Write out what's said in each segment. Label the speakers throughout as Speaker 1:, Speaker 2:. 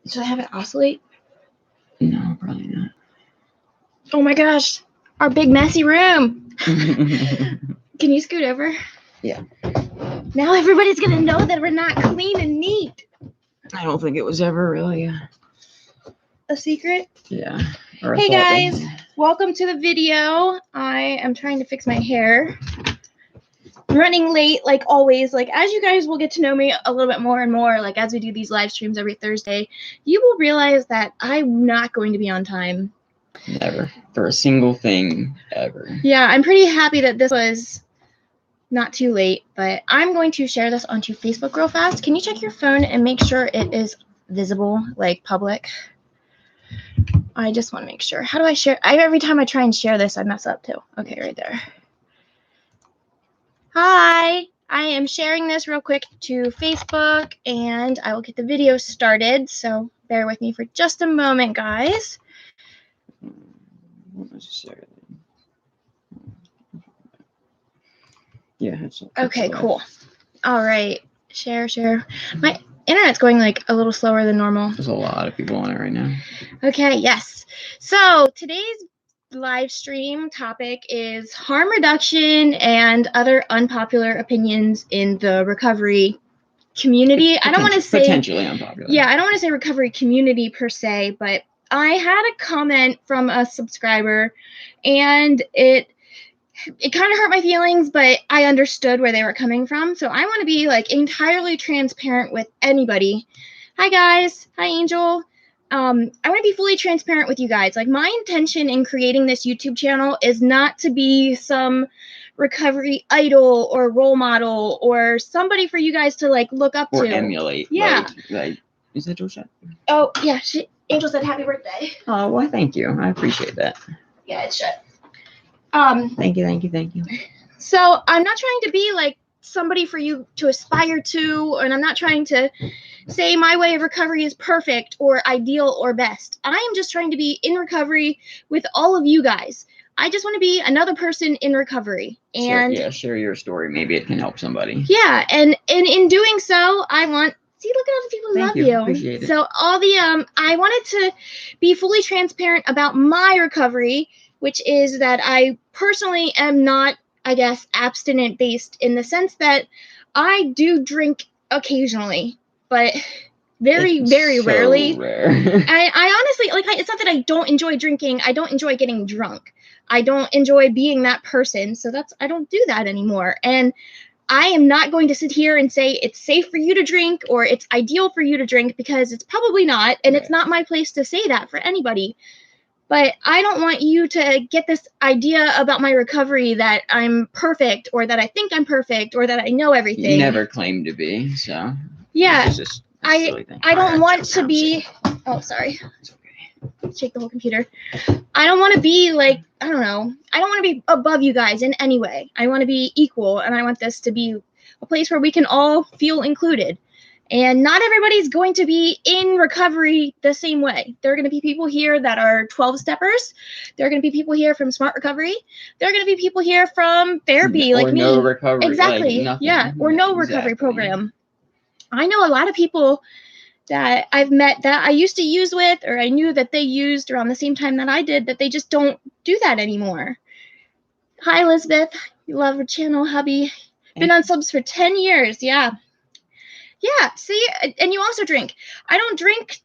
Speaker 1: Should I have it oscillate?
Speaker 2: No, probably not.
Speaker 1: Oh my gosh, our big messy room. Can you scoot over?
Speaker 2: Yeah.
Speaker 1: Now everybody's gonna know that we're not clean and neat.
Speaker 2: I don't think it was ever really
Speaker 1: a secret.
Speaker 2: Yeah.
Speaker 1: Hey guys, welcome to the video. I am trying to fix my hair. I'm running late like always. Like as you guys will get to know me a little bit more and more, like as we do these live streams every Thursday, you will realize that I'm not going to be on time.
Speaker 2: Never. For a single thing ever.
Speaker 1: Yeah, I'm pretty happy that this was not too late, but I'm going to share this onto Facebook real fast. Can you check your phone and make sure it is visible, like public? I just want to make sure. How do I share? Every time I try and share this, I mess up too. Okay, right there. Hi, I am sharing this real quick to Facebook, and I will get the video started. So bear with me for just a moment, guys.
Speaker 2: Not necessarily. Yeah.
Speaker 1: Okay, cool. All right, share. My internet's going like a little slower than normal.
Speaker 2: There's a lot of people on it right now.
Speaker 1: Okay, yes. So today's live stream topic is harm reduction and other unpopular opinions in the recovery community. I don't want to say
Speaker 2: potentially unpopular.
Speaker 1: Yeah, I don't want to say recovery community per se, but I had a comment from a subscriber, and it kind of hurt my feelings, but I understood where they were coming from. So I want to be like entirely transparent with anybody. Hi guys. Hi Angel. I want to be fully transparent with you guys. Like my intention in creating this YouTube channel is not to be some recovery idol or role model or somebody for you guys to like look up
Speaker 2: or
Speaker 1: to.
Speaker 2: Emulate.
Speaker 1: Yeah.
Speaker 2: Like is that your shot?
Speaker 1: Oh yeah. Angel said happy birthday.
Speaker 2: Oh well, thank you. I appreciate that.
Speaker 1: Yeah, it's shut.
Speaker 2: Thank you.
Speaker 1: So I'm not trying to be like somebody for you to aspire to, and I'm not trying to say my way of recovery is perfect or ideal or best. I am just trying to be in recovery with all of you guys. I just want to be another person in recovery. And
Speaker 2: share your story. Maybe it can help somebody.
Speaker 1: Yeah, and in doing so, I want see, look at all the people who love you.
Speaker 2: Appreciate it.
Speaker 1: So all the I wanted to be fully transparent about my recovery, which is that I personally am not, I guess, abstinent based in the sense that I do drink occasionally, but very rarely.
Speaker 2: Rare.
Speaker 1: I honestly like. It's not that I don't enjoy drinking. I don't enjoy getting drunk. I don't enjoy being that person. So I don't do that anymore. And I am not going to sit here and say it's safe for you to drink or it's ideal for you to drink, because it's probably not. And It's not my place to say that for anybody. But I don't want you to get this idea about my recovery that I'm perfect or that I think I'm perfect or that I know everything.
Speaker 2: You never claimed to be, so.
Speaker 1: Yeah. I don't want to be. Oh, sorry.
Speaker 2: It's okay.
Speaker 1: Shake the whole computer. I don't want to be like, I don't know. I don't want to be above you guys in any way. I want to be equal, and I want this to be a place where we can all feel included. And not everybody's going to be in recovery the same way. There are going to be people here that are 12-steppers. There are going to be people here from Smart Recovery. There are going to be people here from therapy, like me.
Speaker 2: No recovery.
Speaker 1: Exactly.
Speaker 2: Like
Speaker 1: yeah. Or no recovery program. I know a lot of people that I've met that I used to use with, or I knew that they used around the same time that I did, that they just don't do that anymore. Hi, Elizabeth. You love her channel, hubby. Been on subs for 10 years. Yeah. Yeah. See, and you also drink. I don't drink,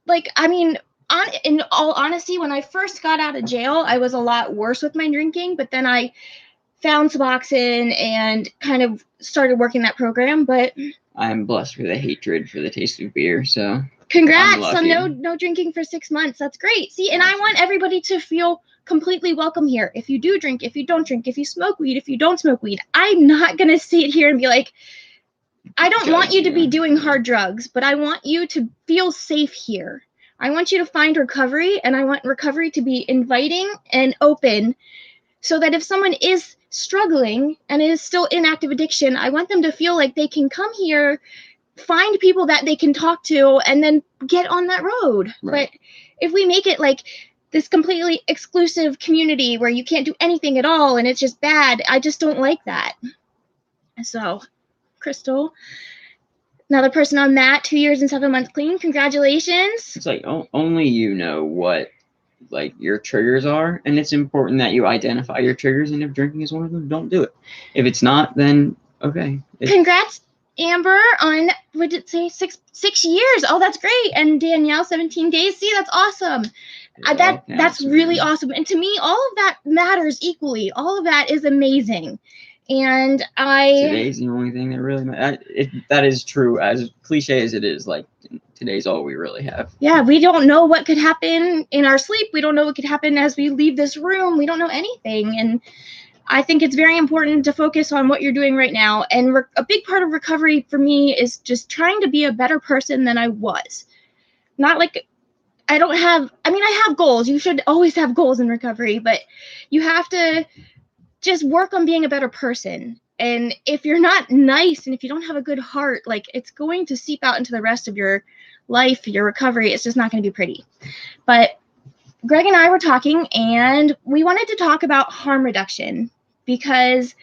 Speaker 1: like, I mean, in all honesty, when I first got out of jail, I was a lot worse with my drinking, but then I found Suboxone and kind of started working that program, but
Speaker 2: I'm blessed with a hatred for the taste of beer, so
Speaker 1: congrats on no drinking for 6 months. That's great. See, and I want everybody to feel completely welcome here. If you do drink, if you don't drink, if you smoke weed, if you don't smoke weed, I'm not going to sit here and be like, I don't want you to be doing hard drugs, but I want you to feel safe here. I want you to find recovery, and I want recovery to be inviting and open, so that if someone is struggling and is still in active addiction, I want them to feel like they can come here, find people that they can talk to, and then get on that road.
Speaker 2: Right.
Speaker 1: But if we make it like this completely exclusive community where you can't do anything at all and it's just bad, I just don't like that. So, Crystal, Another person on that, 2 years and 7 months clean. Congratulations.
Speaker 2: It's like only you know what like your triggers are, and it's important that you identify your triggers, and if drinking is one of them, don't do it. If it's not, then okay.
Speaker 1: Congrats, Amber, on, what did it say, 6 years. Oh, that's great. And Danielle, 17 days. See, that's awesome. That's really awesome. And to me, all of that matters equally. All of that is amazing. And
Speaker 2: today's the only thing that really matters. That is true, as cliche as it is. Like, today's all we really have.
Speaker 1: Yeah, we don't know what could happen in our sleep. We don't know what could happen as we leave this room. We don't know anything. And I think it's very important to focus on what you're doing right now. And a big part of recovery for me is just trying to be a better person than I was. Not like I have goals. You should always have goals in recovery, but you have to just work on being a better person. And if you're not nice and if you don't have a good heart, like, it's going to seep out into the rest of your life, your recovery. It's just not going to be pretty. But Greg and I were talking, and we wanted to talk about harm reduction because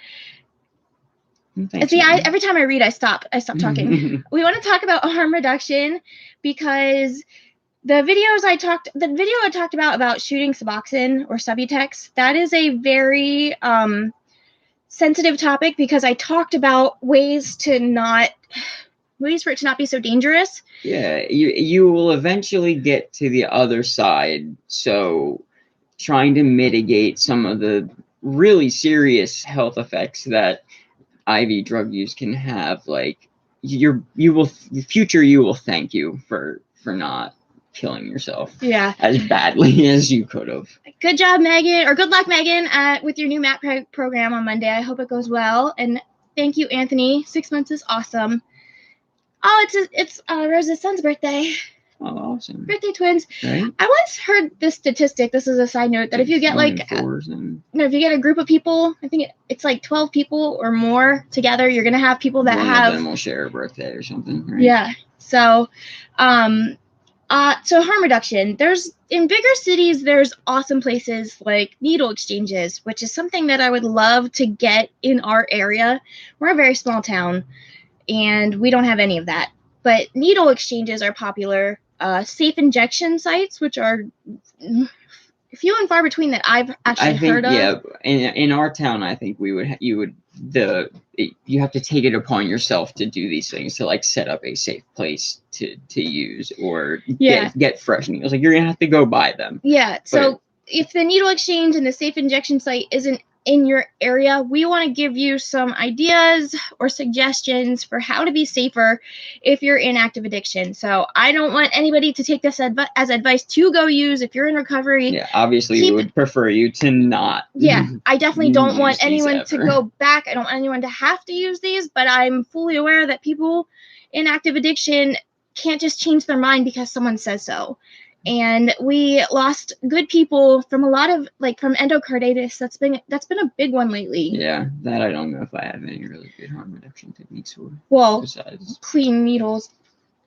Speaker 1: every time I read, I stop talking. We want to talk about harm reduction because the video I talked about shooting Suboxone or Subutex, that is a very sensitive topic because I talked about ways for it to not be so dangerous.
Speaker 2: Yeah, you will eventually get to the other side. So trying to mitigate some of the really serious health effects that IV drug use can have, like, you will thank you for not killing yourself as badly as you could have.
Speaker 1: Good job, Megan, or good luck, Megan, with your new MAP program on Monday. I hope it goes well. And thank you, Anthony. 6 months is awesome. Oh, it's Rose's son's birthday.
Speaker 2: Oh, awesome.
Speaker 1: Birthday twins.
Speaker 2: Right?
Speaker 1: I once heard this statistic, this is a side note, that if you get if you get a group of people, I think it's like 12 people or more together, you're going to have people that
Speaker 2: one of them will share a birthday or something, right?
Speaker 1: Yeah. So, so harm reduction, in bigger cities, there's awesome places like needle exchanges, which is something that I would love to get in our area. We're a very small town and we don't have any of that, but needle exchanges are popular. Safe injection sites, which are few and far between that I've actually heard of.
Speaker 2: Yeah, in our town, I think you have to take it upon yourself to do these things, to like set up a safe place to use or get fresh needles. Like, you're gonna have to go buy them.
Speaker 1: Yeah. So if the needle exchange and the safe injection site isn't in your area, we want to give you some ideas or suggestions for how to be safer if you're in active addiction. So I don't want anybody to take this as advice to go use if you're in recovery.
Speaker 2: Yeah, obviously we would prefer you to not.
Speaker 1: Yeah, I definitely don't want anyone to go back. I don't want anyone to have to use these, but I'm fully aware that people in active addiction can't just change their mind because someone says so. And we lost good people from a lot of, from endocarditis. That's been a big one lately.
Speaker 2: Yeah, that I don't know if I have any really good harm reduction techniques for.
Speaker 1: Well, besides clean needles.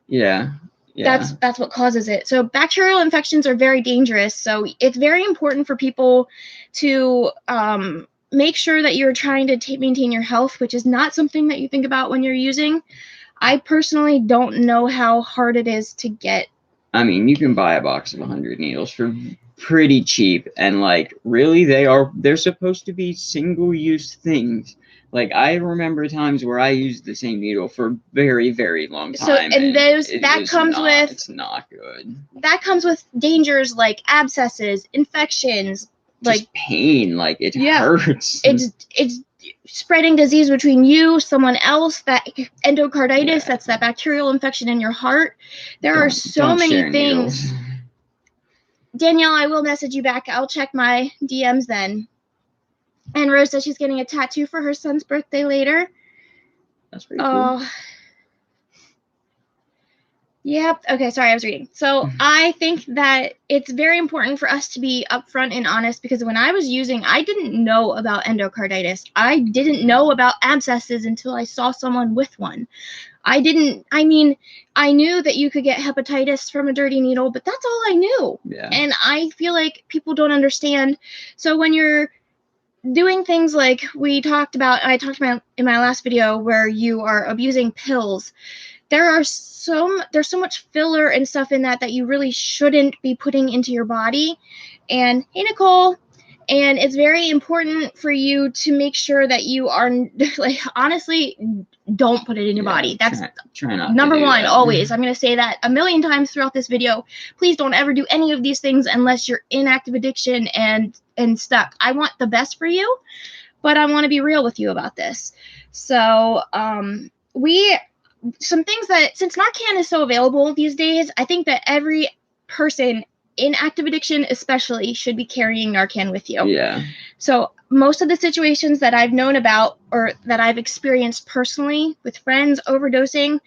Speaker 2: Yeah.
Speaker 1: That's what causes it. So bacterial infections are very dangerous. So it's very important for people to make sure that you're trying to maintain your health, which is not something that you think about when you're using. I personally don't know how hard it is to get.
Speaker 2: I mean, you can buy a box of 100 needles for pretty cheap, and really they're supposed to be single-use things. Like, I remember times where I used the same needle for a very, very long time. So, and
Speaker 1: it's
Speaker 2: not good.
Speaker 1: That comes with dangers like abscesses, infections,
Speaker 2: just pain. Like, it hurts.
Speaker 1: It's spreading disease between you, someone else, that endocarditis, that's that bacterial infection in your heart. There are so many things. Needles. Danielle, I will message you back. I'll check my DMs then. And Rose says she's getting a tattoo for her son's birthday later.
Speaker 2: That's pretty cool.
Speaker 1: Yep. Okay, sorry, I was reading. So I think that it's very important for us to be upfront and honest, because when I was using, I didn't know about endocarditis. I didn't know about abscesses until I saw someone with one. I knew that you could get hepatitis from a dirty needle, but that's all I knew.
Speaker 2: Yeah.
Speaker 1: And I feel like people don't understand. So when you're doing things like I talked about in my last video, where you are abusing pills, there's so much filler and stuff in that you really shouldn't be putting into your body. And hey, Nicole. And it's very important for you to make sure that you are, like, honestly, don't put it in your body. That's
Speaker 2: try not
Speaker 1: number one,
Speaker 2: that.
Speaker 1: always. I'm going to say that a million times throughout this video. Please don't ever do any of these things unless you're in active addiction and stuck. I want the best for you, but I want to be real with you about this. So some things that, since Narcan is so available these days, I think that every person in active addiction especially should be carrying Narcan with you.
Speaker 2: Yeah.
Speaker 1: So most of the situations that I've known about or that I've experienced personally with friends overdosing,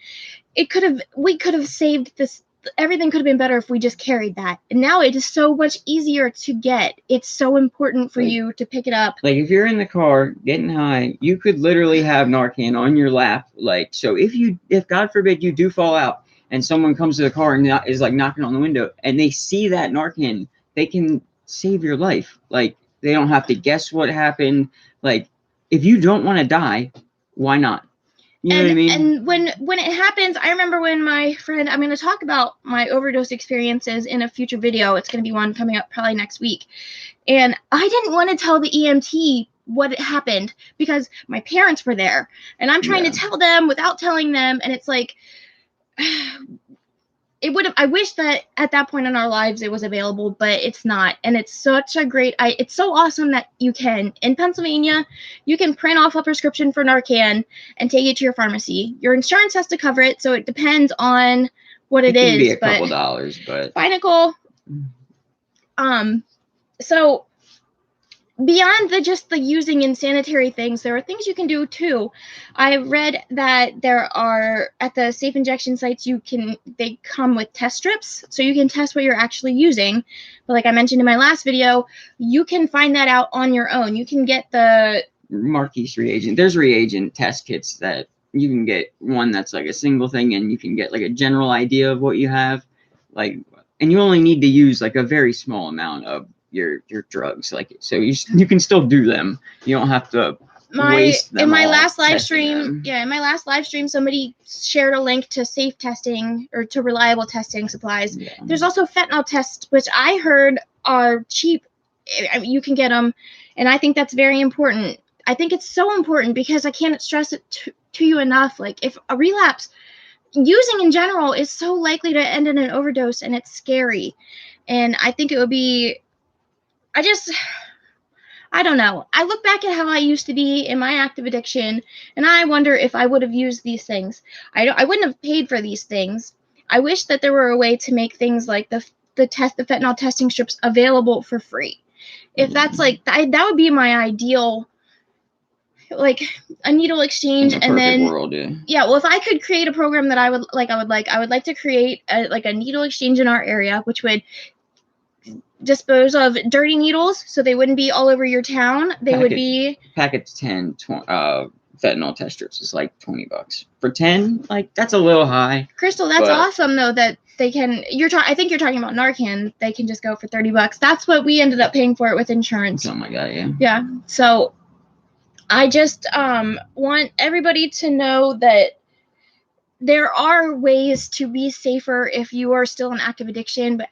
Speaker 1: we could have saved this. Everything could have been better if we just carried that. And now it is so much easier to get. It's so important for you to pick it up.
Speaker 2: Like if you're in the car getting high, you could literally have Narcan on your lap. Like, so if God forbid you do fall out and someone comes to the car and is like knocking on the window and they see that Narcan, they can save your life. Like, they don't have to guess what happened. Like, if you don't want to die, why not? You know what I mean?
Speaker 1: And when it happens, I remember when my friend, I'm going to talk about my overdose experiences in a future video. It's going to be one coming up probably next week. And I didn't want to tell the EMT what happened because my parents were there. And I'm trying to tell them without telling them. And it's like, I wish that at that point in our lives it was available, but it's not. And it's such a it's so awesome that you can, in Pennsylvania, you can print off a prescription for Narcan and take it to your pharmacy. Your insurance has to cover it, so it depends on what it is.
Speaker 2: It can be a couple dollars, but.
Speaker 1: Bye, Nicole. So beyond just the using and sanitary things, there are things you can do too. I read that there are, at the safe injection sites, they come with test strips, so you can test what you're actually using. But like I mentioned in my last video, you can find that out on your own. You can get the
Speaker 2: Marquise reagent. There's reagent test kits that you can get, one that's like a single thing, and you can get like a general idea of what you have. Like, and you only need to use like a very small amount of your drugs, like, so you can still do them. You don't have to waste them.
Speaker 1: In my last live stream, somebody shared a link to safe testing or to reliable testing supplies. There's also fentanyl tests, which I heard are cheap. I mean, you can get them, and I think that's very important. I think it's so important because I can't stress it to you enough. Like, if a relapse, using in general, is so likely to end in an overdose, and it's scary. And I think it would be, I don't know. I look back at how I used to be in my active addiction, and I wonder if I would have used these things. I wouldn't have paid for these things. I wish that there were a way to make things like the fentanyl testing strips available for free. If that's like, that would be my ideal, like a needle exchange.
Speaker 2: In a perfect world, yeah.
Speaker 1: Well, if I could create a program that I would like to create a needle exchange in our area, which would dispose of dirty needles so they wouldn't be all over your town. They would be
Speaker 2: packets 10 fentanyl test strips is like $20 for 10. Like, that's a little high.
Speaker 1: Crystal, that's awesome though that they can. I think you're talking about Narcan. They can just go for $30. That's what we ended up paying for it with insurance.
Speaker 2: Oh my god, yeah.
Speaker 1: Yeah. So I just want everybody to know that there are ways to be safer if you are still in active addiction, but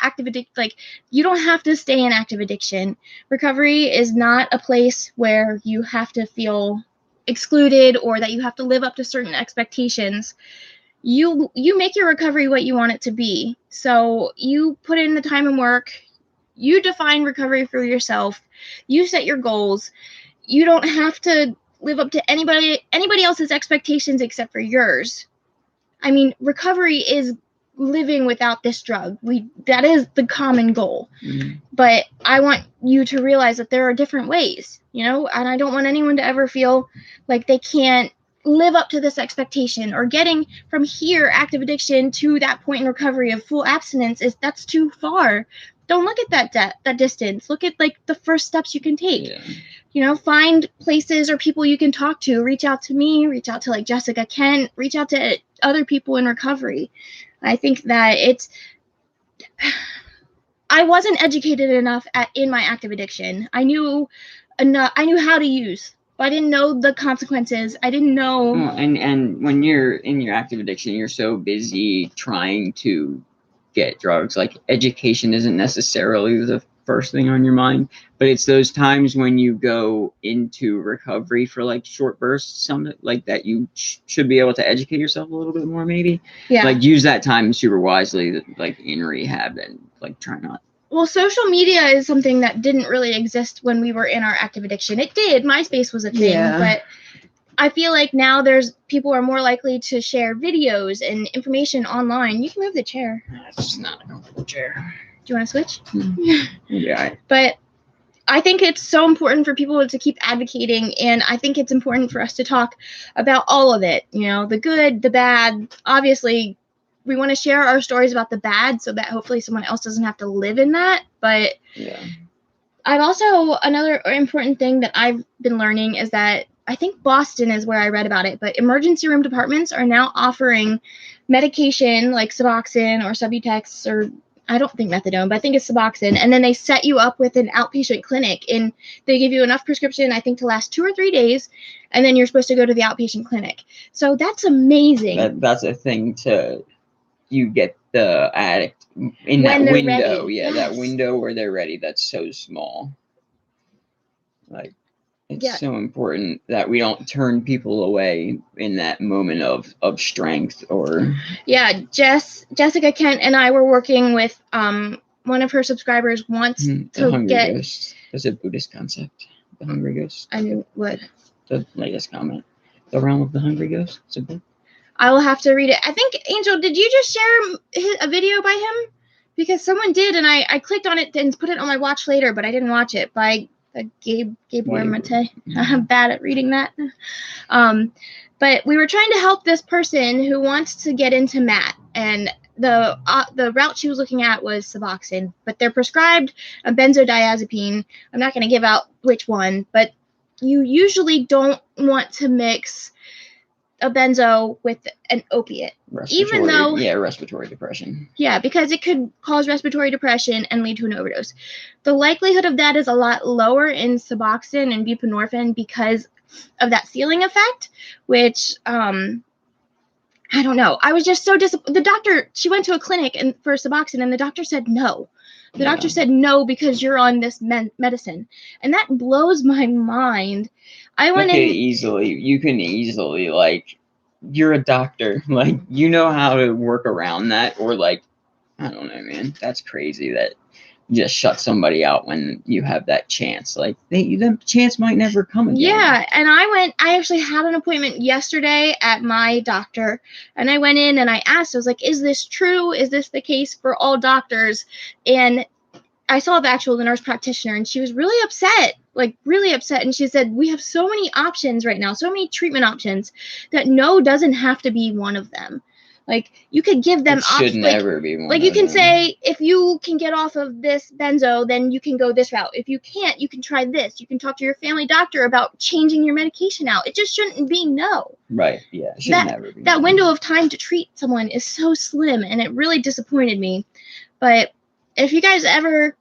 Speaker 1: you don't have to stay in active addiction. Recovery is not a place where you have to feel excluded or that you have to live up to certain expectations. You make your recovery what you want it to be. So you put in the time and work. You define recovery for yourself. You set your goals. You don't have to live up to anybody else's expectations except for yours. I mean, recovery is living without this drug. That is the common goal. Mm-hmm. But I want you to realize that there are different ways, and I don't want anyone to ever feel like they can't live up to this expectation, or getting from here, active addiction, to that point in recovery of full abstinence that's too far. Don't look at that distance. Look at like the first steps you can take. Yeah. Find places or people you can talk to. Reach out to me, reach out to like Jessica Kent, reach out to other people in recovery. I think that I wasn't educated enough in my active addiction. I knew how to use I didn't know the consequences. I didn't know.
Speaker 2: And when you're in your active addiction, you're so busy trying to get drugs. Like, education isn't necessarily the first thing on your mind, but it's those times when you go into recovery for like short bursts, something like that, you should be able to educate yourself a little bit more, maybe.
Speaker 1: Yeah.
Speaker 2: Like, use that time super wisely, like in rehab, and like try not.
Speaker 1: Well, social media is something that didn't really exist when we were in our active addiction. It did. MySpace was a thing, but I feel like now people are more likely to share videos and information online. You can move the chair.
Speaker 2: It's not a comfortable chair.
Speaker 1: Do you want to switch?
Speaker 2: Yeah.
Speaker 1: But I think it's so important for people to keep advocating, and I think it's important for us to talk about all of it. You know, the good, the bad. Obviously, we want to share our stories about the bad so that hopefully someone else doesn't have to live in that. But
Speaker 2: yeah,
Speaker 1: I've also, another important thing that I've been learning is that I think Boston is where I read about it, but emergency room departments are now offering medication like Suboxone or Subutex, or I don't think methadone, but I think it's Suboxone, and then they set you up with an outpatient clinic, and they give you enough prescription, I think, to last 2 or 3 days, and then you're supposed to go to the outpatient clinic. So that's amazing.
Speaker 2: That's a thing you get the addict in
Speaker 1: When
Speaker 2: that
Speaker 1: they're
Speaker 2: window.
Speaker 1: ready.
Speaker 2: Yeah,
Speaker 1: Yes.
Speaker 2: that window where they're ready. That's so small. Like, it's so important that we don't turn people away in that moment of strength. Or
Speaker 1: Jessica Kent and I were working with one of her subscribers wants to get
Speaker 2: ghost. That's a Buddhist concept. The hungry ghost.
Speaker 1: I knew what.
Speaker 2: The latest comment. The realm of the hungry ghost. It's a book.
Speaker 1: I will have to read it. I think, Angel, did you just share a video by him? Because someone did, and I clicked on it and put it on my watch later, but I didn't watch it. By Gabor Mate. I'm bad at reading that. But we were trying to help this person who wants to get into MAT, and the route she was looking at was Suboxone, but they're prescribed a benzodiazepine. I'm not going to give out which one, but you usually don't want to mix a benzo with an opiate, even though
Speaker 2: respiratory depression.
Speaker 1: Yeah, because it could cause respiratory depression and lead to an overdose. The likelihood of that is a lot lower in Suboxone and buprenorphine because of that ceiling effect, which I don't know. I was just so disappointed. The doctor, she went to a clinic for Suboxone, and the doctor said no. The doctor said no because you're on this medicine, and that blows my mind. I went in
Speaker 2: easily. You can easily, like, you're a doctor, like, you know how to work around that, or like, I don't know, man. That's crazy that you just shut somebody out when you have that chance. Like, the chance might never come again.
Speaker 1: Yeah, and I actually had an appointment yesterday at my doctor, and I went in and I asked, I was like, is this true? Is this the case for all doctors? And I saw the nurse practitioner, and she was really upset, and she said, we have so many options right now, so many treatment options, that no doesn't have to be one of them. Like, you could give them options.
Speaker 2: Should never be one.
Speaker 1: Like, you can say, if you can get off of this benzo, then you can go this route. If you can't, you can try this. You can talk to your family doctor about changing your medication out. It just shouldn't be no.
Speaker 2: Right, yeah. It should never be.
Speaker 1: That window of time to treat someone is so slim, and it really disappointed me. But if you guys ever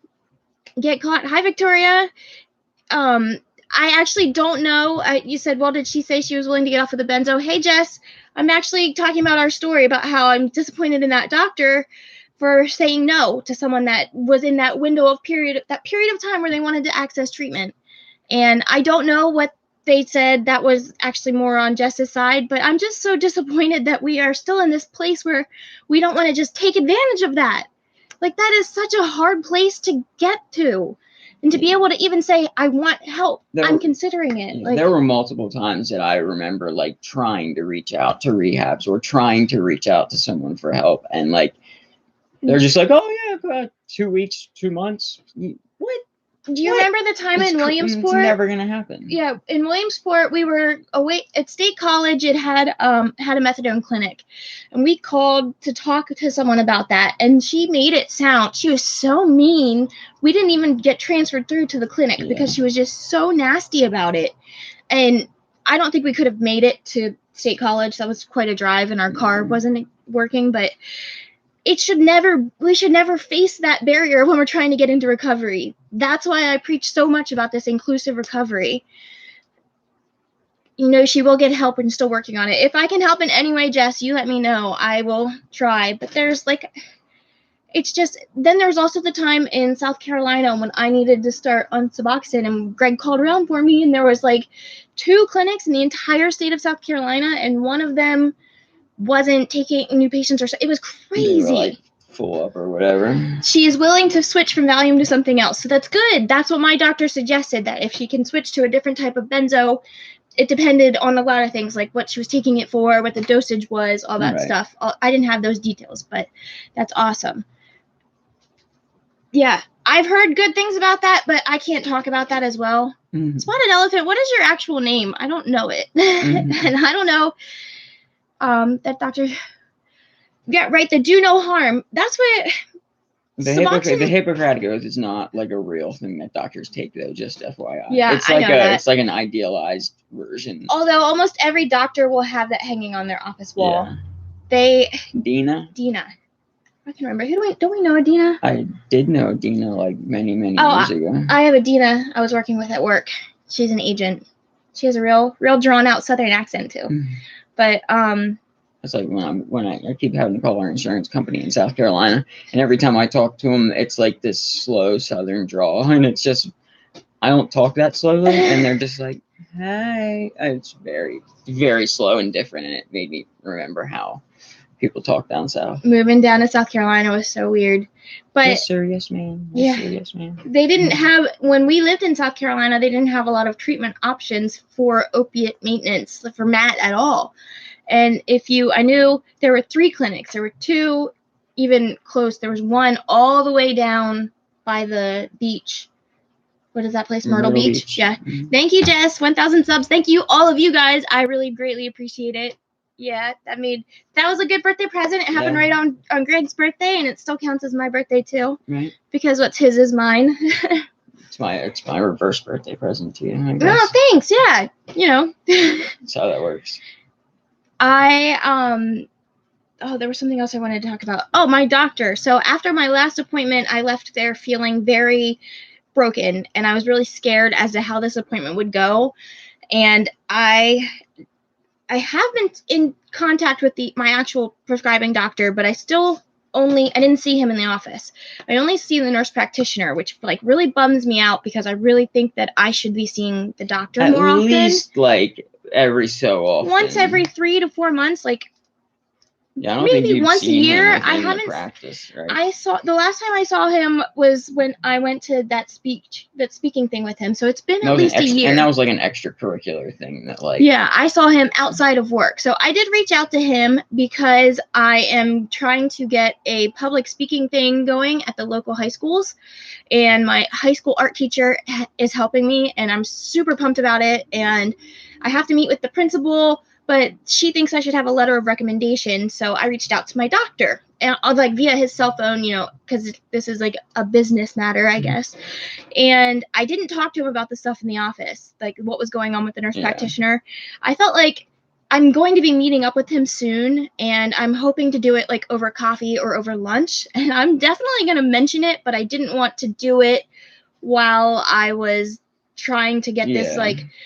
Speaker 1: get caught, hi Victoria. I actually don't know. You said, well, did she say she was willing to get off of the benzo? Hey Jess, I'm actually talking about our story about how I'm disappointed in that doctor for saying no to someone that was in that period of time where they wanted to access treatment. And I don't know what they said. That was actually more on Jess's side, but I'm just so disappointed that we are still in this place where we don't want to just take advantage of that. Like, that is such a hard place to get to. And to be able to even say, I want help, I'm considering it.
Speaker 2: Like, there were multiple times that I remember, like, trying to reach out to rehabs or trying to reach out to someone for help. And, like, they're just like, oh, yeah, 2 weeks, 2 months. What?
Speaker 1: Do you remember the time in Williamsport?
Speaker 2: It's never going to happen.
Speaker 1: Yeah, in Williamsport, we were away at State College. It had a methadone clinic, and we called to talk to someone about that, and she made it sound, she was so mean. We didn't even get transferred through to the clinic because she was just so nasty about it. And I don't think we could have made it to State College. That was quite a drive, and our car wasn't working, but we should never face that barrier when we're trying to get into recovery. That's why I preach so much about this inclusive recovery. she will get help and still working on it. If I can help in any way, Jess, you let me know. I will try. But there's it's just, then there's also the time in South Carolina when I needed to start on Suboxone, and Greg called around for me, and there was 2 clinics in the entire state of South Carolina, and one of them wasn't taking new patients, or it was crazy.
Speaker 2: They were full up or whatever.
Speaker 1: She is willing to switch from Valium to something else, so that's good. That's what my doctor suggested, that if she can switch to a different type of benzo, it depended on a lot of things, like what she was taking it for, what the dosage was, all that stuff. I didn't have those details, but that's awesome. Yeah, I've heard good things about that, but I can't talk about that as well. Mm-hmm. Spotted elephant, what is your actual name? I don't know it. Mm-hmm. And I don't know that doctor. Yeah, right, the do no harm. That's what
Speaker 2: the Hippocratic Oath is not a real thing that doctors take, though, just FYI.
Speaker 1: Yeah,
Speaker 2: it's it's an idealized version.
Speaker 1: Although almost every doctor will have that hanging on their office wall. Yeah. Dina. I can remember. Don't we know a Dina?
Speaker 2: I did know Dina many years ago.
Speaker 1: I have a Dina I was working with at work. She's an agent. She has a real drawn out Southern accent too. Mm-hmm. But
Speaker 2: it's when I keep having to call our insurance company in South Carolina, and every time I talk to them, it's this slow Southern drawl, and it's just I don't talk that slowly, and they're just hey. It's very, very slow and different, and it made me remember how people talk down south.
Speaker 1: Moving down to South Carolina was so weird. But
Speaker 2: yes, sir, yes, ma'am. Yes, sir, yes, ma'am.
Speaker 1: They didn't have, when we lived in South Carolina, they didn't have a lot of treatment options for opiate maintenance for Matt at all. And I knew there were 3 clinics. There were 2 even close. There was one all the way down by the beach. What is that place? Myrtle Beach? Yeah. Mm-hmm. Thank you, Jess. 1,000 subs. Thank you, all of you guys. I really greatly appreciate it. Yeah, that was a good birthday present. It happened right on Greg's birthday, and it still counts as my birthday too. Right. Because what's his is mine.
Speaker 2: It's my reverse birthday present to you, I guess.
Speaker 1: Oh, thanks. Yeah,
Speaker 2: That's how that works.
Speaker 1: There was something else I wanted to talk about. Oh, my doctor. So after my last appointment, I left there feeling very broken, and I was really scared as to how this appointment would go. And I have been in contact with my actual prescribing doctor, but I didn't see him in the office. I only see the nurse practitioner, which really bums me out because I really think that I should be seeing the doctor more often.
Speaker 2: At least every so often.
Speaker 1: Once every 3 to 4 months,
Speaker 2: Yeah, I don't think you've
Speaker 1: once a
Speaker 2: seen
Speaker 1: year.
Speaker 2: him
Speaker 1: I haven't
Speaker 2: practice, right?
Speaker 1: The last time I saw him was when I went to that speaking thing with him. So it's been at least a year.
Speaker 2: And that was an extracurricular thing that
Speaker 1: Yeah, I saw him outside of work. So I did reach out to him because I am trying to get a public speaking thing going at the local high schools, and my high school art teacher is helping me, and I'm super pumped about it. And I have to meet with the principal, but she thinks I should have a letter of recommendation. So I reached out to my doctor, and via his cell phone, because this is a business matter, I guess. And I didn't talk to him about the stuff in the office, what was going on with the nurse practitioner. I felt I'm going to be meeting up with him soon, and I'm hoping to do it over coffee or over lunch. And I'm definitely going to mention it, but I didn't want to do it while I was trying to get this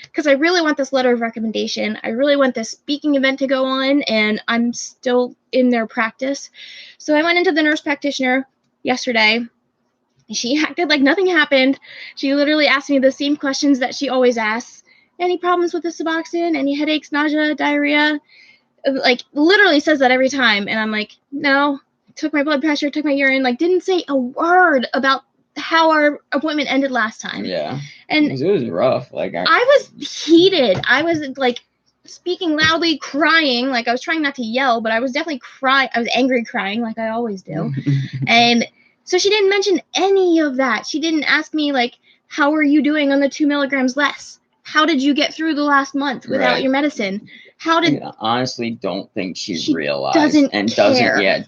Speaker 1: because I really want this letter of recommendation. I really want this speaking event to go on, and I'm still in their practice. So I went into the nurse practitioner yesterday. She acted like nothing happened. She literally asked me the same questions that she always asks. Any problems with the Suboxone? Any headaches, nausea, diarrhea? Literally says that every time. And I'm no. Took my blood pressure, took my urine, didn't say a word about how our appointment ended last time.
Speaker 2: Yeah.
Speaker 1: And
Speaker 2: it was rough.
Speaker 1: I was heated. I was speaking loudly, crying. I was trying not to yell, but I was definitely crying. I was angry crying like I always do. And so she didn't mention any of that. She didn't ask me how are you doing on the 2 milligrams less? How did you get through the last month without your medicine?
Speaker 2: I honestly don't think she realized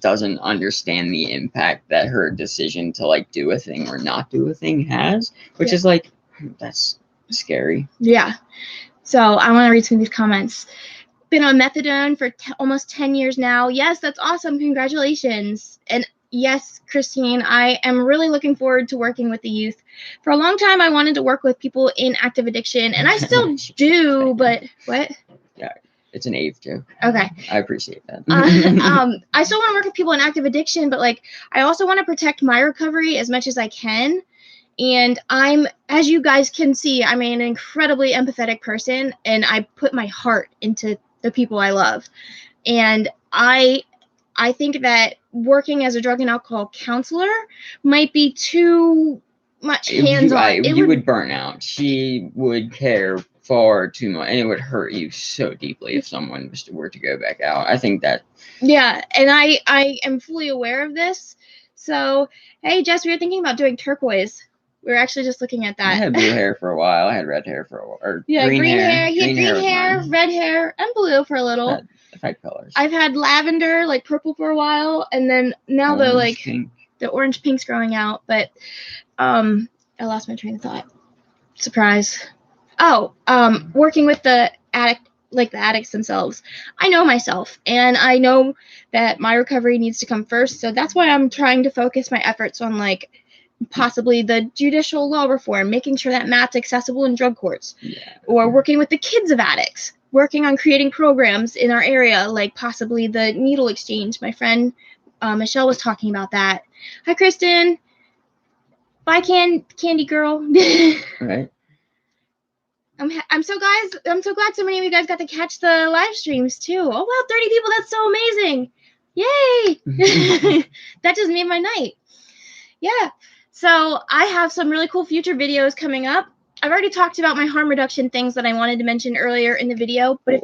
Speaker 2: doesn't understand the impact that her decision to do a thing or not do a thing has, which is that's scary.
Speaker 1: Yeah. So I want to read some of these comments. Been on methadone for almost 10 years now. Yes, that's awesome. Congratulations. And yes, Christine, I am really looking forward to working with the youth. For a long time, I wanted to work with people in active addiction, and I still do, but what?
Speaker 2: Yeah, it's an Ave joke.
Speaker 1: Okay.
Speaker 2: I appreciate that.
Speaker 1: I still want to work with people in active addiction, but like, I also want to protect my recovery as much as I can. And as you guys can see, I'm an incredibly empathetic person, and I put my heart into the people I love. And I think that working as a drug and alcohol counselor might be too much hands-on.
Speaker 2: You would burn out. She would care far too much, and it would hurt you so deeply if someone were to go back out. I think that.
Speaker 1: Yeah, and I am fully aware of this. So, hey, Jess, we were thinking about doing turquoise. We were actually just looking at that.
Speaker 2: I had blue hair for a while. I had red hair for a while. Or
Speaker 1: yeah, green hair. You had green hair,
Speaker 2: mine.
Speaker 1: red hair, and blue for a little.
Speaker 2: I've had colors.
Speaker 1: I've had lavender, like purple for a while, and then now
Speaker 2: Orange,
Speaker 1: the orange pink's growing out. But I lost my train of thought. Surprise. Oh, working with the addict, like the addicts themselves. I know myself, and I know that my recovery needs to come first. So that's why I'm trying to focus my efforts on like possibly the judicial law reform, making sure that math's accessible in drug courts, or working with the kids of addicts, working on creating programs in our area, like possibly the needle exchange. My friend Michelle was talking about that. Hi, Kristen. Bye, Candy Girl.
Speaker 2: Right.
Speaker 1: I'm so glad so many of you guys got to catch the live streams too. Oh wow, 30 people, that's so amazing. Yay. That just made my night. Yeah. So I have some really cool future videos coming up. I've already talked about my harm reduction things that I wanted to mention earlier in the video, but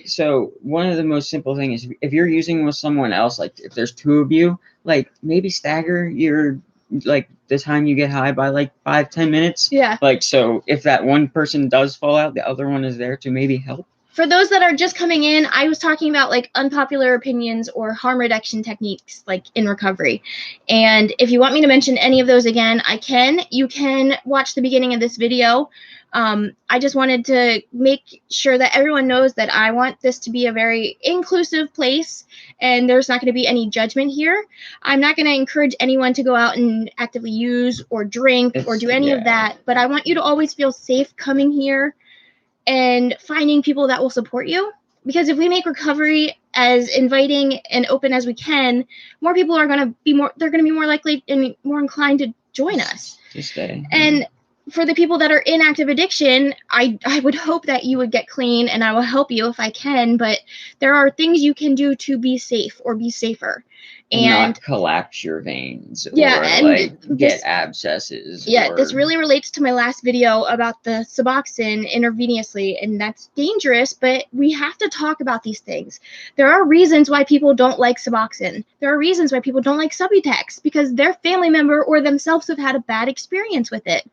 Speaker 2: so one of the most simple things is if you're using with someone else, like if there's two of you, like maybe stagger your like the time you get high by like 5-10 minutes.
Speaker 1: Yeah.
Speaker 2: Like, so if that one person does fall out, the other one is there to maybe help.
Speaker 1: For those that are just coming in, I was talking about like unpopular opinions or harm reduction techniques like in recovery. And if you want me to mention any of those again, I can. You can watch the beginning of this video. I just wanted to make sure that everyone knows that I want this to be a very inclusive place, and there's not going to be any judgment here. I'm not going to encourage anyone to go out and actively use or drink or do any of that, but I want you to always feel safe coming here and finding people that will support you. Because if we make recovery as inviting and open as we can, more people are going to be more likely and more inclined to join us.
Speaker 2: To stay.
Speaker 1: And for the people that are in active addiction, I would hope that you would get clean, and I will help you if I can, but there are things you can do to be safe or be safer.
Speaker 2: And not collapse your veins or get abscesses.
Speaker 1: This really relates to my last video about the Suboxone intravenously, and that's dangerous, but we have to talk about these things. There are reasons why people don't like Suboxone. There are reasons why people don't like Subutex, because their family member or themselves have had a bad experience with it.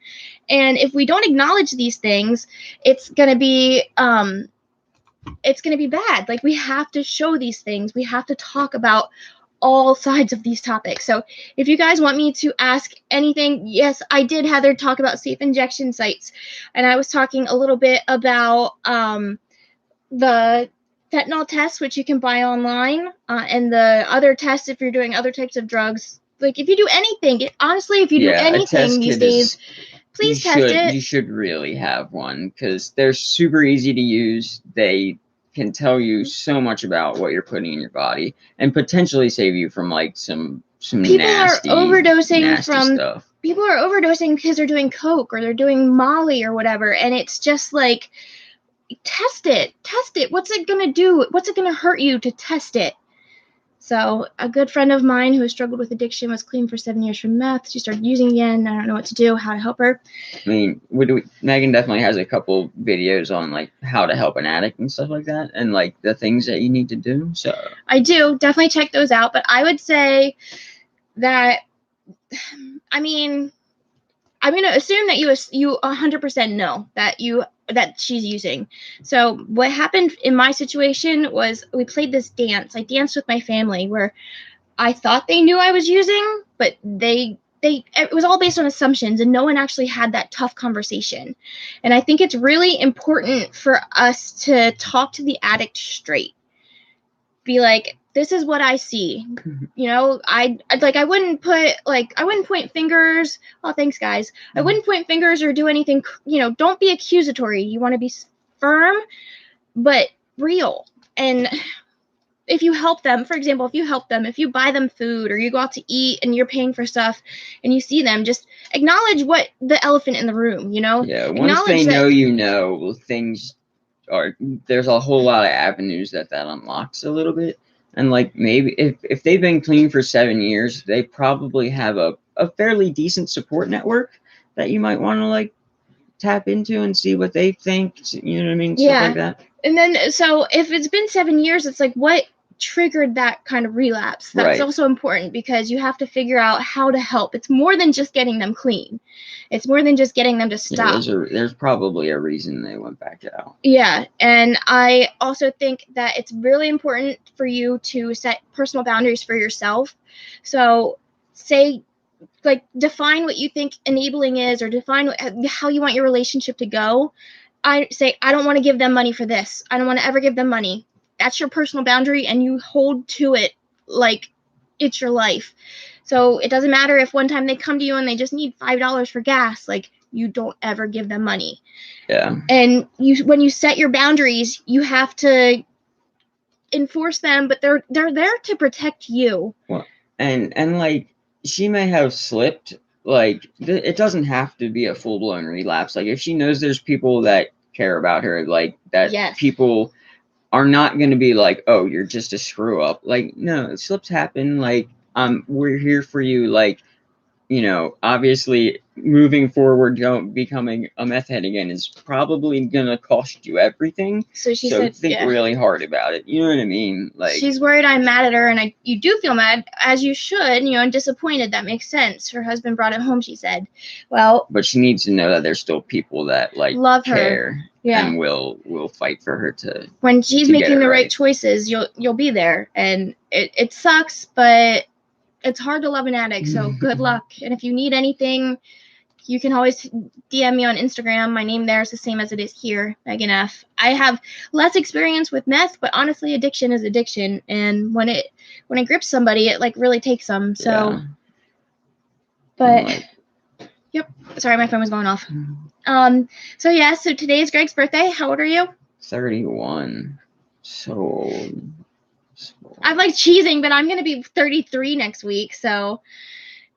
Speaker 1: And if we don't acknowledge these things, it's going to be bad. Like, we have to show these things. We have to talk about all sides of these topics. So if you guys want me to ask anything, yes, I did, Heather, talk about safe injection sites. And I was talking a little bit about the fentanyl tests, which you can buy online, and the other tests if you're doing other types of drugs. Like, if you do anything, honestly, if you do anything these days, please test it.
Speaker 2: You should really have one, because they're super easy to use. They can tell you so much about what you're putting in your body and potentially save you from like some
Speaker 1: people
Speaker 2: nasty,
Speaker 1: are overdosing from
Speaker 2: stuff.
Speaker 1: People are overdosing because they're doing coke or they're doing Molly or whatever, and it's just like, test it. What's it gonna do? What's it gonna hurt you to test it? So a good friend of mine who has struggled with addiction was clean for 7 years from meth. She started using again. I don't know what to do, how to help her.
Speaker 2: I mean, Megan definitely has a couple videos on like how to help an addict and stuff like that, and like the things that you need to do. So
Speaker 1: I do definitely check those out. But I would say that, I mean, I'm going to assume that you 100% know that she's using. So what happened in my situation was we played this dance. I danced with my family where I thought they knew I was using, but it was all based on assumptions, and no one actually had that tough conversation. And I think it's really important for us to talk to the addict straight. Be like, this is what I see. You know, I wouldn't point fingers. Oh, thanks, guys. I wouldn't point fingers or do anything. You know, don't be accusatory. You want to be firm, but real. And if you help them, for example, if you buy them food or you go out to eat and you're paying for stuff and you see them, just acknowledge what the elephant in the room, you know?
Speaker 2: Yeah, once they know, you know, there's a whole lot of avenues that unlocks a little bit. And like maybe if they've been clean for 7 years, they probably have a fairly decent support network that you might want to like tap into and see what they think, you know what I mean?
Speaker 1: Yeah.
Speaker 2: Stuff like that.
Speaker 1: And then, so if it's been 7 years, it's like, what triggered that kind of relapse? That's also important because you have to figure out how to help. It's more than just getting them clean. It's more than just getting them to stop.
Speaker 2: Yeah, there's probably a reason they went back out.
Speaker 1: Yeah, and I also think that it's really important for you to set personal boundaries for yourself. So define what you think enabling is, or define how you want your relationship to go. I say, I don't want to give them money for this. I don't want to ever give them money. That's your personal boundary, and you hold to it like it's your life. So it doesn't matter if one time they come to you and they just need $5 for gas, like, you don't ever give them money.
Speaker 2: Yeah.
Speaker 1: And when you set your boundaries, you have to enforce them, but they're there to protect you.
Speaker 2: Well, and like, she may have slipped. Like, it doesn't have to be a full-blown relapse. Like, if she knows there's people that care about her, like, that people are not going to be like, oh, you're just a screw up. Like, no, slips happen. Like, we're here for you. Like, you know, obviously moving forward, becoming a meth head again is probably gonna cost you everything. So she said, think really hard about it. You know what I mean? Like, she's worried I'm mad at her, and you do feel mad, as you should. You know, and disappointed. That makes sense. Her husband brought it home, she said. Well, but she needs to know that there's still people that like love her, and will fight for her to. When she's making the right choices, you'll be there, and it sucks, but it's hard to love an addict, so good luck. And if you need anything, you can always DM me on Instagram. My name there is the same as it is here, Megan F. I have less experience with meth, but honestly, addiction is addiction. And when it grips somebody, it like really takes them. So, but yep. Sorry, my phone was going off. So yeah, so today is Greg's birthday. How old are you? 31. So I'm like cheesing, but I'm going to be 33 next week. So,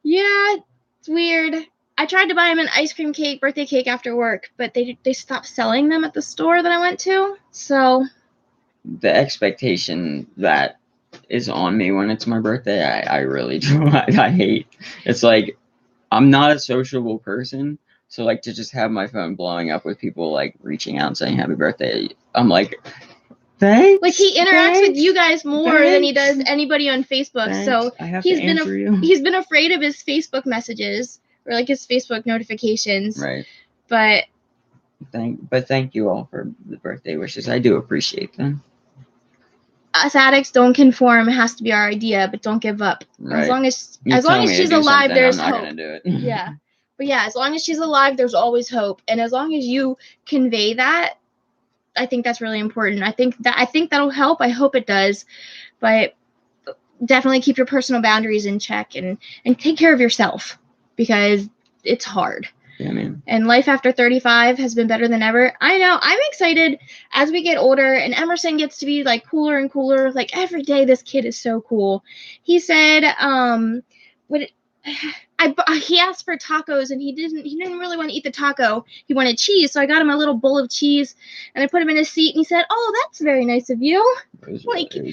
Speaker 2: yeah, it's weird. I tried to buy him an ice cream cake, birthday cake after work, but they stopped selling them at the store that I went to. So, the expectation that is on me when it's my birthday, I really do. I hate. It's like, I'm not a sociable person. So, like, to just have my phone blowing up with people, like, reaching out and saying happy birthday, I'm like, thanks. Like, he interacts with you guys more than he does anybody on Facebook. Thanks. So he's been afraid of his Facebook messages or like his Facebook notifications. Right. But thank you all for the birthday wishes. I do appreciate them. Us addicts don't conform. It has to be our idea, but don't give up. Right. As long as she's alive, there's hope. I'm not gonna do it. Yeah. But yeah, as long as she's alive, there's always hope. And as long as you convey that, I think that's really important. I think that'll help. I hope it does. But definitely keep your personal boundaries in check and take care of yourself, because it's hard. Yeah, man. And life after 35 has been better than ever. I know. I'm excited as we get older and Emerson gets to be like cooler and cooler. Like every day, this kid is so cool. He said, he asked for tacos and he didn't really want to eat the taco. He wanted cheese, so I got him a little bowl of cheese and I put him in his seat and he said, "Oh, that's very nice of you." It was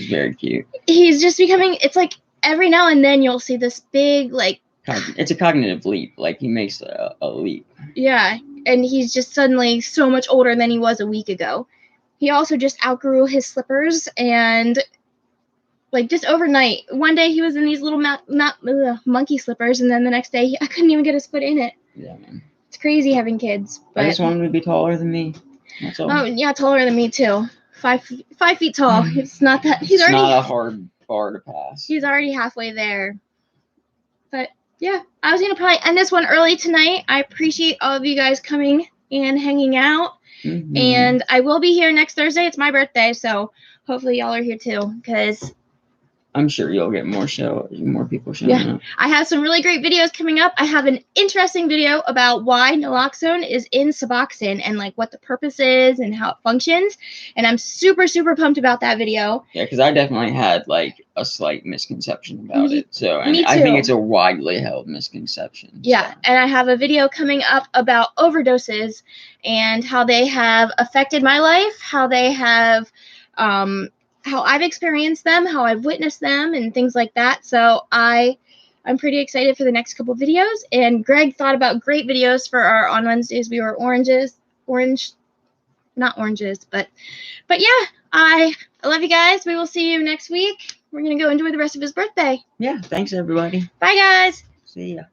Speaker 2: very cute. He's just becoming. It's like every now and then you'll see this big like. It's a cognitive leap. Like he makes a leap. Yeah, and he's just suddenly so much older than he was a week ago. He also just outgrew his slippers and. Like, just overnight. One day he was in these little monkey slippers, and then the next day I couldn't even get his foot in it. Yeah, man. It's crazy having kids. But I just want him to be taller than me. That's all. Oh, yeah, taller than me, too. 5 feet tall. It's not that... It's not a hard bar to pass. He's already halfway there. But, yeah, I was going to probably end this one early tonight. I appreciate all of you guys coming and hanging out. Mm-hmm. And I will be here next Thursday. It's my birthday, so hopefully y'all are here, too, because... I'm sure you'll get more people showing up.
Speaker 1: I have some really great videos coming up. I have an interesting video about why naloxone is in Suboxone and like what the purpose is and how it functions. And I'm super, super pumped about that video.
Speaker 2: Yeah, because I definitely had like a slight misconception about it. So
Speaker 1: Me
Speaker 2: I
Speaker 1: too.
Speaker 2: think it's a widely held misconception.
Speaker 1: Yeah, and I have a video coming up about overdoses and how they have affected my life, how they have how I've experienced them, how I've witnessed them, and things like that. So I'm pretty excited for the next couple videos. And Greg thought about great videos for our On Wednesdays We Were not oranges, but yeah, I love you guys. We will see you next week. We're gonna go enjoy the rest of his birthday.
Speaker 2: Yeah, thanks everybody.
Speaker 1: Bye guys.
Speaker 2: See ya.